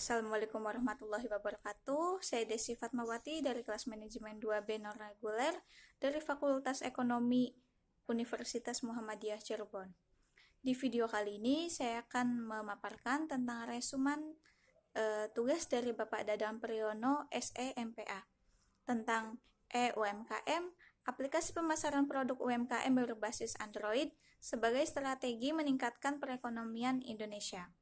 Assalamualaikum warahmatullahi wabarakatuh. Saya Desi Fatmawati dari kelas manajemen 2B non-reguler dari Fakultas Ekonomi Universitas Muhammadiyah Cirebon. Di video kali ini saya akan memaparkan tentang resumen tugas dari Bapak Dadang Priyono SE MPA tentang UMKM, aplikasi pemasaran produk UMKM berbasis Android sebagai strategi meningkatkan perekonomian Indonesia.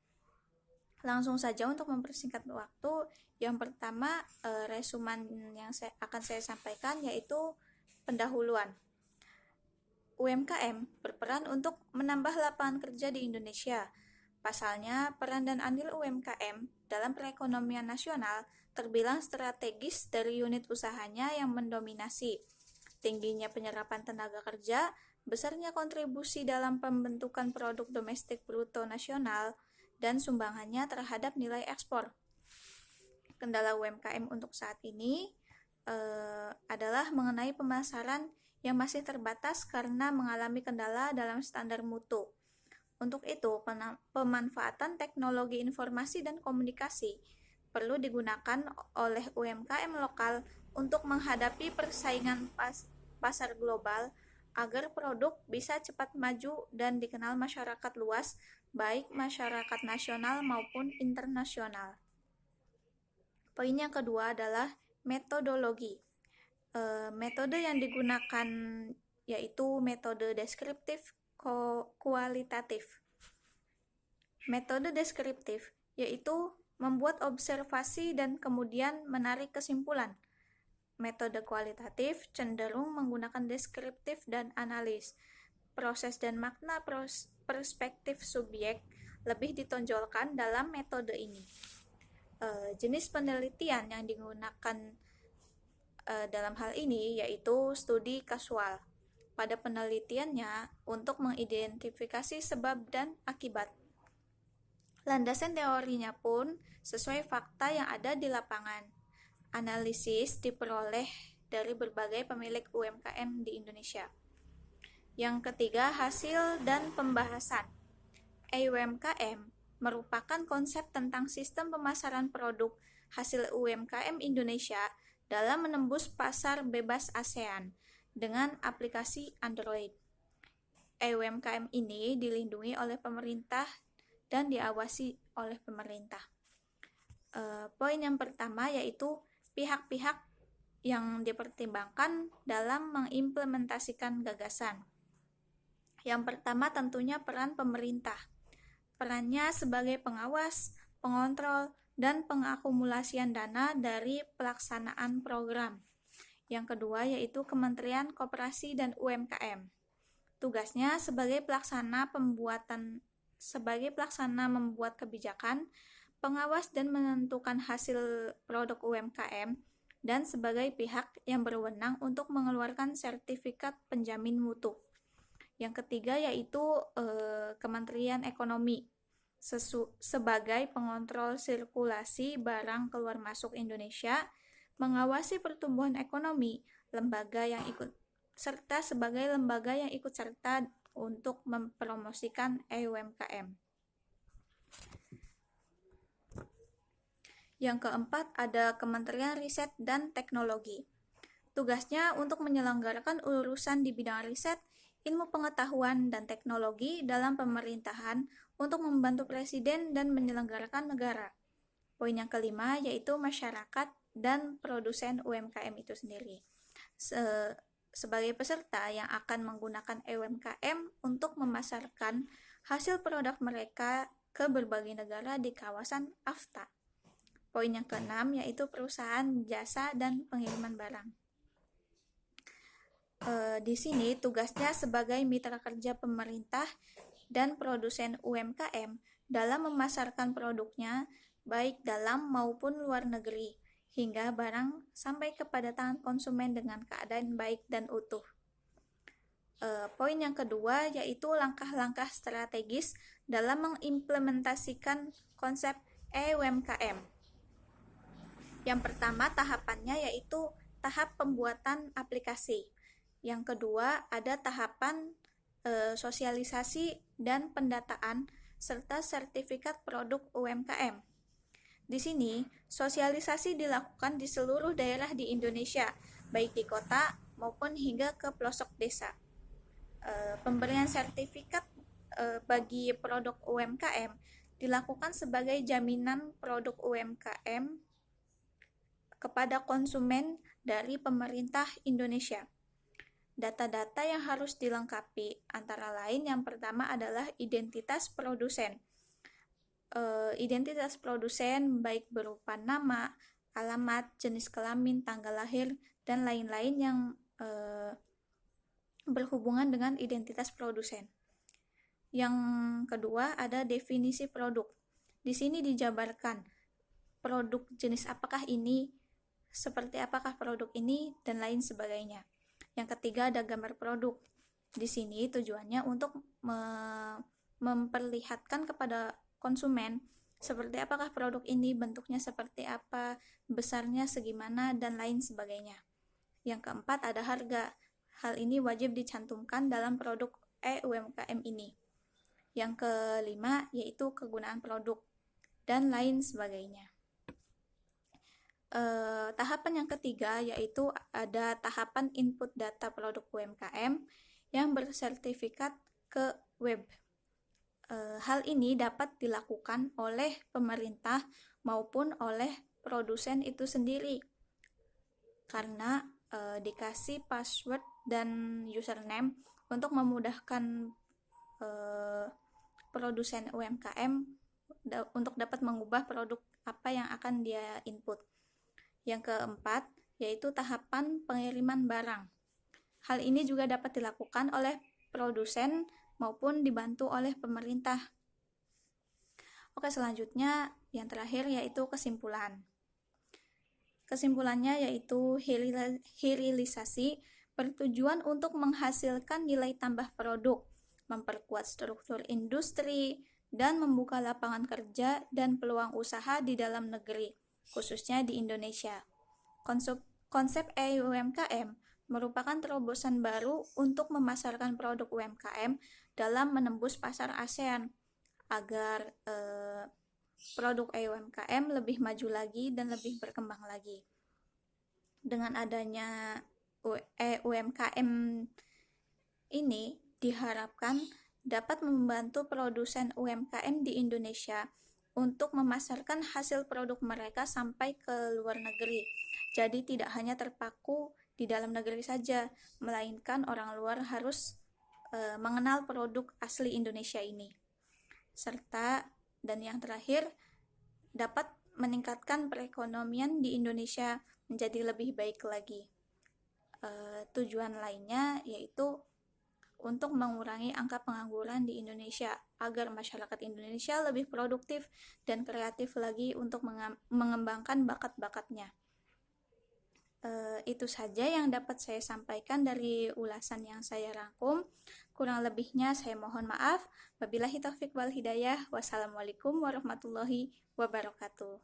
Langsung saja untuk mempersingkat waktu, yang pertama resumen yang akan saya sampaikan yaitu pendahuluan. UMKM berperan untuk menambah lapangan kerja di Indonesia. Pasalnya, peran dan andil UMKM dalam perekonomian nasional terbilang strategis dari unit usahanya yang mendominasi. Tingginya penyerapan tenaga kerja, besarnya kontribusi dalam pembentukan produk domestik bruto nasional, dan sumbangannya terhadap nilai ekspor. Kendala UMKM untuk saat ini adalah mengenai pemasaran yang masih terbatas karena mengalami kendala dalam standar mutu. Untuk itu, pemanfaatan teknologi informasi dan komunikasi perlu digunakan oleh UMKM lokal untuk menghadapi persaingan pasar global agar produk bisa cepat maju dan dikenal masyarakat luas, baik masyarakat nasional maupun internasional. Poin yang kedua adalah metodologi. Metode yang digunakan yaitu metode deskriptif kualitatif. Metode deskriptif yaitu membuat observasi dan kemudian menarik kesimpulan. Metode kualitatif cenderung menggunakan deskriptif dan analis. Proses dan makna perspektif subjek lebih ditonjolkan dalam metode ini. Jenis penelitian yang digunakan dalam hal ini yaitu studi kasual. Pada penelitiannya untuk mengidentifikasi sebab dan akibat. Landasan teorinya pun sesuai fakta yang ada di lapangan. Analisis diperoleh dari berbagai pemilik UMKM di Indonesia. Yang ketiga, hasil dan pembahasan. UMKM merupakan konsep tentang sistem pemasaran produk hasil UMKM Indonesia dalam menembus pasar bebas ASEAN dengan aplikasi Android. UMKM ini dilindungi oleh pemerintah dan diawasi oleh pemerintah. Poin yang pertama yaitu pihak-pihak yang dipertimbangkan dalam mengimplementasikan gagasan. Yang pertama tentunya peran pemerintah. Perannya sebagai pengawas, pengontrol, dan pengakumulasian dana dari pelaksanaan program. Yang kedua yaitu Kementerian Koperasi dan UMKM. Tugasnya sebagai pelaksana membuat kebijakan, pengawas dan menentukan hasil produk UMKM, dan sebagai pihak yang berwenang untuk mengeluarkan sertifikat penjamin mutu. Yang ketiga yaitu Kementerian Ekonomi sebagai pengontrol sirkulasi barang keluar masuk Indonesia, mengawasi pertumbuhan ekonomi, sebagai lembaga yang ikut serta untuk mempromosikan UMKM. Yang keempat ada Kementerian Riset dan Teknologi. Tugasnya untuk menyelenggarakan urusan di bidang riset, ilmu pengetahuan, dan teknologi dalam pemerintahan untuk membantu presiden dan menyelenggarakan negara. Poin yang kelima yaitu masyarakat dan produsen UMKM itu sendiri. Sebagai peserta yang akan menggunakan UMKM untuk memasarkan hasil produk mereka ke berbagai negara di kawasan AFTA. Poin yang keenam yaitu perusahaan jasa dan pengiriman barang. Di sini tugasnya sebagai mitra kerja pemerintah dan produsen UMKM dalam memasarkan produknya baik dalam maupun luar negeri hingga barang sampai kepada tangan konsumen dengan keadaan baik dan utuh. Poin yang kedua yaitu langkah-langkah strategis dalam mengimplementasikan konsep UMKM. Yang pertama tahapannya yaitu tahap pembuatan aplikasi. Yang kedua ada tahapan sosialisasi dan pendataan serta sertifikat produk UMKM. Di sini, sosialisasi dilakukan di seluruh daerah di Indonesia, baik di kota maupun hingga ke pelosok desa. Pemberian sertifikat bagi produk UMKM dilakukan sebagai jaminan produk UMKM kepada konsumen dari pemerintah Indonesia. Data-data yang harus dilengkapi antara lain yang pertama adalah identitas produsen. Identitas produsen baik berupa nama, alamat, jenis kelamin, tanggal lahir, dan lain-lain yang berhubungan dengan identitas produsen. Yang kedua ada definisi produk. Di sini dijabarkan produk jenis apakah ini, seperti apakah produk ini, dan lain sebagainya. Yang ketiga ada gambar produk. Di sini tujuannya untuk memperlihatkan kepada konsumen seperti apakah produk ini, bentuknya seperti apa, besarnya segimana, dan lain sebagainya. Yang keempat ada harga. Hal ini wajib dicantumkan dalam produk UMKM ini. Yang kelima yaitu kegunaan produk dan lain sebagainya. Tahapan yang ketiga yaitu ada tahapan input data produk UMKM yang bersertifikat ke web. Hal ini dapat dilakukan oleh pemerintah maupun oleh produsen itu sendiri karena dikasih password dan username untuk memudahkan produsen UMKM untuk dapat mengubah produk apa yang akan dia input. Yang keempat, yaitu tahapan pengiriman barang. Hal ini juga dapat dilakukan oleh produsen maupun dibantu oleh pemerintah. Oke, selanjutnya yang terakhir yaitu kesimpulan. Kesimpulannya yaitu hilirisasi bertujuan untuk menghasilkan nilai tambah produk, memperkuat struktur industri, dan membuka lapangan kerja dan peluang usaha di dalam negeri, khususnya di Indonesia. Konsep UMKM merupakan terobosan baru untuk memasarkan produk UMKM dalam menembus pasar ASEAN agar produk UMKM lebih maju lagi dan lebih berkembang lagi. Dengan adanya UMKM ini diharapkan dapat membantu produsen UMKM di Indonesia untuk memasarkan hasil produk mereka sampai ke luar negeri. Jadi tidak hanya terpaku di dalam negeri saja, melainkan orang luar harus mengenal produk asli Indonesia ini. Serta dan yang terakhir dapat meningkatkan perekonomian di Indonesia menjadi lebih baik lagi. Tujuan lainnya yaitu untuk mengurangi angka pengangguran di Indonesia agar masyarakat Indonesia lebih produktif dan kreatif lagi untuk mengembangkan bakat-bakatnya. Itu saja yang dapat saya sampaikan dari ulasan yang saya rangkum. Kurang lebihnya saya mohon maaf. Wabillahi taufik wal hidayah. Wassalamualaikum warahmatullahi wabarakatuh.